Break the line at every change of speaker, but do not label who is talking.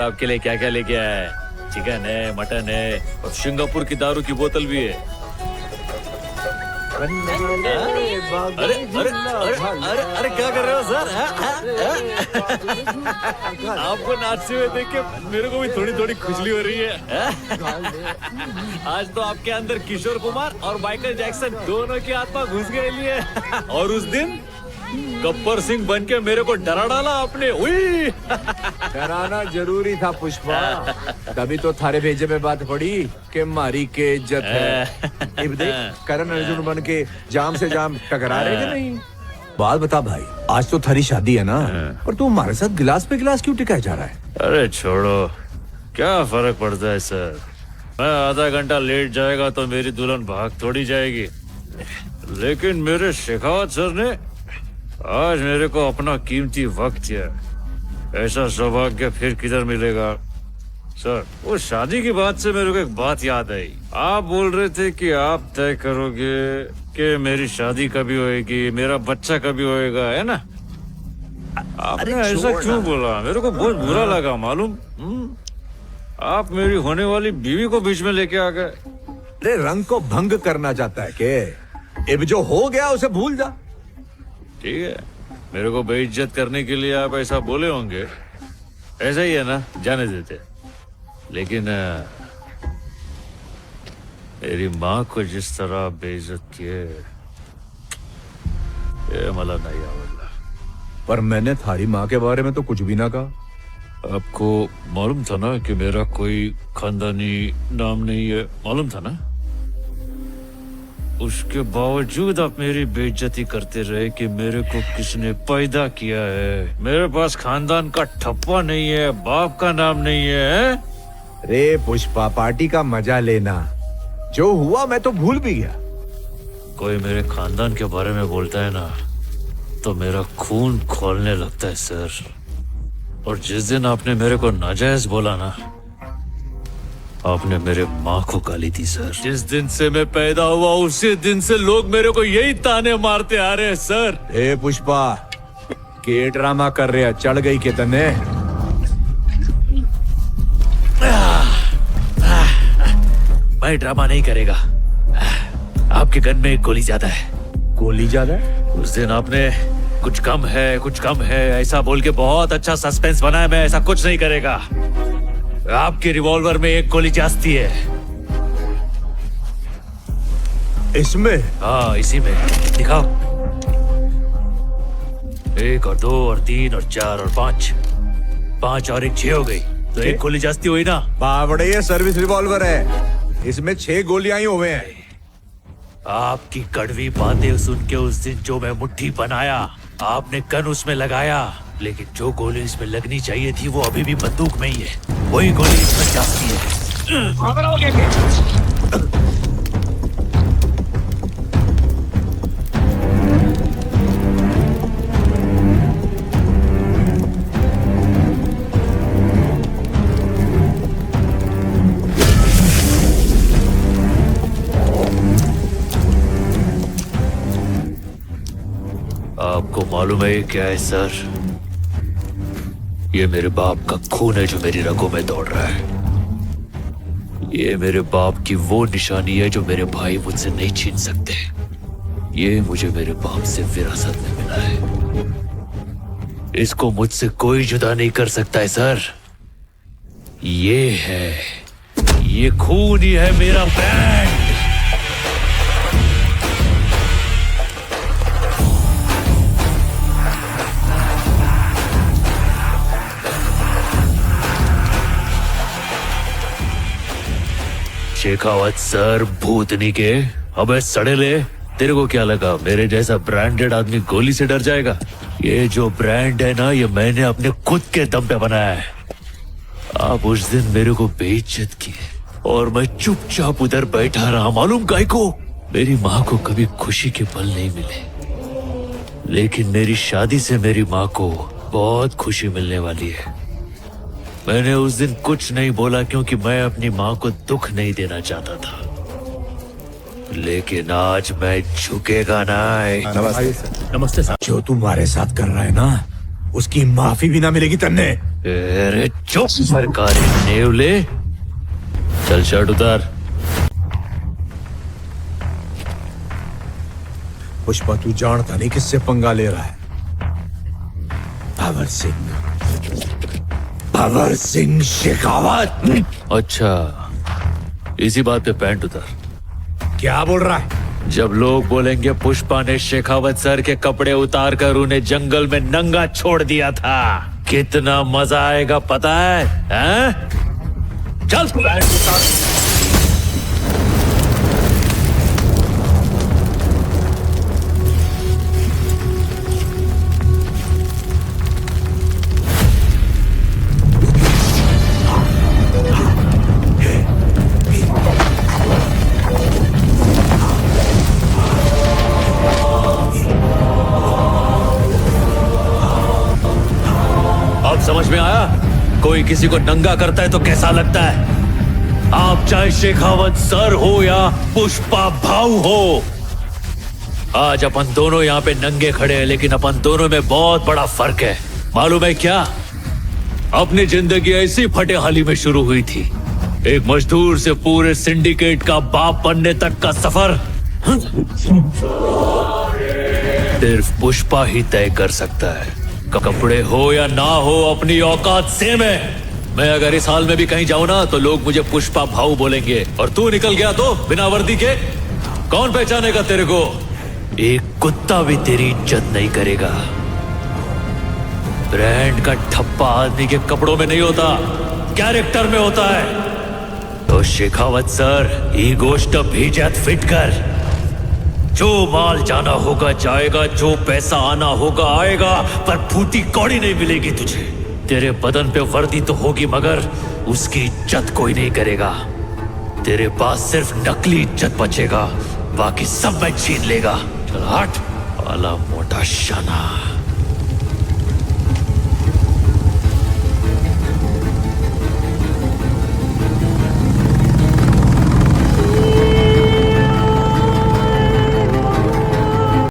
आपके लिए क्या क्या लेके आया है? चिकन है, मटन है और सिंगापुर की दारू की बोतल भी है। अरे अरे अरे अरे अरे क्या कर रहे हो सर? आपको नाचते हुए देख के मेरे को भी थोड़ी थोड़ी खुजली हो रही है। आज तो आपके अंदर किशोर कुमार और माइकल जैक्सन दोनों की आत्मा घुस गई लिए। और उस दिन गब्बर सिंह बन के मेरे को डरा डाला आपने। उई
डराना जरूरी था पुष्पा, तभी तो थारे भेजे में बात पड़ी कि मारी के इज्जत है। अब देख करण अर्जुन बन के जाम से जाम टकरा रहे कि नहीं। बात बता भाई, आज तो थारी शादी है ना, और तू हमारे साथ गिलास पे गिलास क्यों टिकाया जा रहा है?
अरे छोड़ो, क्या फर्क पड़ता है सर। मैं आधा घंटा लेट जाएगा तो मेरी दुल्हन भाग थोड़ी जाएगी, लेकिन मेरे शेखावत सर ने आज मेरे को अपना कीमती वक्त दिया। ऐसा सौभाग्य फिर किधर मिलेगा सर। वो शादी की बात से मेरे को एक बात याद आई। आप बोल रहे थे कि आप तय करोगे कि मेरी शादी कभी होएगी, मेरा बच्चा कभी होएगा, है ना? आपने ऐसा क्यों बोला? मेरे को बहुत बुरा लगा मालूम। आप मेरी होने वाली बीवी को बीच में लेके आ गए।
अरे रंग को भंग करना चाहता है के? अब जो हो गया उसे भूल जा।
ठीक है, मेरे को बेइज्जत करने के लिए आप ऐसा बोले होंगे, ऐसा ही है ना, जाने देते। लेकिन मेरी माँ को जिस तरह बेइज्जत किए, ये मला नहीं आवडला।
पर मैंने थारी माँ के बारे में तो कुछ भी ना कहा।
आपको मालूम था ना कि मेरा कोई खानदानी नाम नहीं है, मालूम था ना? उसके बावजूद आप मेरी बेइज्जती करते रहे कि मेरे को किसने पैदा किया है। मेरे पास खानदान का ठप्पा नहीं है, बाप का नाम नहीं है।
रे पुष्पा, पार्टी का मजा लेना। जो हुआ मैं तो भूल भी गया।
कोई मेरे खानदान के बारे में बोलता है ना, तो मेरा खून खोलने लगता है सर। और जिस दिन आपने मेरे को नाजायज बोला ना, आपने मेरे माँ को गाली दी सर। जिस दिन से मैं पैदा हुआ उसी दिन से लोग मेरे को यही ताने मारते आ रहे हैं सर।
ए पुष्पा, के ड्रामा कर रहे, चढ़ गई के तने?
मैं ड्रामा नहीं करेगा। आपके गन में एक गोली ज्यादा है।
गोली ज्यादा है?
उस दिन आपने कुछ कम है, कुछ कम है ऐसा बोल के बहुत अच्छा सस्पेंस बनाया। मैं ऐसा कुछ नहीं करेगा। आपके रिवॉल्वर में एक गोली जाती है।
इसमें?
हाँ, इसी में। दिखाओ। 1 और 2 और 3 और 4 और 5। 5 और 1 6 हो गई, तो एक गोली जाती हुई ना।
बावड़े, ये सर्विस रिवॉल्वर है, इसमें 6 गोलियां ही हुए हैं।
आपकी कड़वी बातें सुन के उस दिन जो मैं मुट्ठी बनाया, आपने गन उसमें लगाया, लेकिन जो गोली इसमें लगनी चाहिए थी वो अभी भी बंदूक में ही है। वही गोली इसमें जाती है। आपको मालूम है क्या है सर? ये मेरे बाप का खून है जो मेरी रगों में दौड़ रहा है। ये मेरे बाप की वो निशानी है जो मेरे भाई मुझसे नहीं छीन सकते। ये मुझे मेरे बाप से विरासत में मिला है। इसको मुझसे कोई जुदा नहीं कर सकता है सर। ये खून ही है मेरा बैंड। शेखावत सर, भूतनी के, अबे सड़ेले, तेरे को क्या लगा मेरे जैसा ब्रांडेड आदमी गोली से डर जाएगा? ये जो ब्रांड है ना, ये मैंने अपने खुद के दम पे बनाया है। आप उस दिन मेरे को बेइज्जत किए और मैं चुपचाप उधर बैठा रहा। मालूम काहे को? मेरी माँ को कभी खुशी के पल नहीं मिले, लेकिन मेरी शादी से मेरी माँ को बहुत खुशी मिलने वाली है। मैंने उस दिन कुछ नहीं बोला क्योंकि मैं अपनी माँ को दुख नहीं देना चाहता था, लेकिन आज मैं झुकेगा ना।
नमस्ते सर। जो तुम्हारे साथ कर रहा है ना, उसकी माफी भी ना मिलेगी तन्ने।
अरे चुप सरकारी नेवले। चल शर्ट उतार।
पुष्पा तू जानता नहीं किससे पंगा ले रहा है। भंवर सिंह शेखावत।
अच्छा, इसी बात पे पैंट उतार।
क्या बोल रहा है?
जब लोग बोलेंगे पुष्पा ने शेखावत सर के कपड़े उतार कर उन्हें जंगल में नंगा छोड़ दिया था, कितना मजा आएगा पता है? हैं? चल पैंट उतार। समझ में आया? कोई किसी को नंगा करता है तो कैसा लगता है? आप चाहे शेखावत सर हो या पुष्पा भाऊ हो, आज अपन दोनों यहाँ पे नंगे खड़े हैं, लेकिन अपन दोनों में बहुत बड़ा फर्क है। मालूम है क्या? अपनी जिंदगी ऐसी फटेहाली में शुरू हुई थी। एक मजदूर से पूरे सिंडिकेट का बाप बनने तक का सफर सिर्फ पुष्पा ही तय कर सकता है। कपड़े हो या ना हो, अपनी औकात सेम है। मैं अगर इस हाल में भी कहीं जाऊं ना तो लोग मुझे पुष्पा भाऊ बोलेंगे, और तू निकल गया तो बिना वर्दी के कौन पहचानेगा तेरे को? एक कुत्ता भी तेरी इज्जत नहीं करेगा। ब्रांड का ठप्पा आदमी के कपड़ों में नहीं होता, कैरेक्टर में होता है। तो शेखावत सर, ये गोश्त भेजत फिट कर। जो माल जाना होगा जाएगा, जो पैसा आना होगा आएगा, पर फूटी कौड़ी नहीं मिलेगी तुझे। तेरे बदन पे वर्दी तो होगी, मगर उसकी इज्जत कोई नहीं करेगा। तेरे पास सिर्फ नकली इज्जत बचेगा, बाकी सब मैं छीन लेगा। चल हट, वाला मोटा शाना।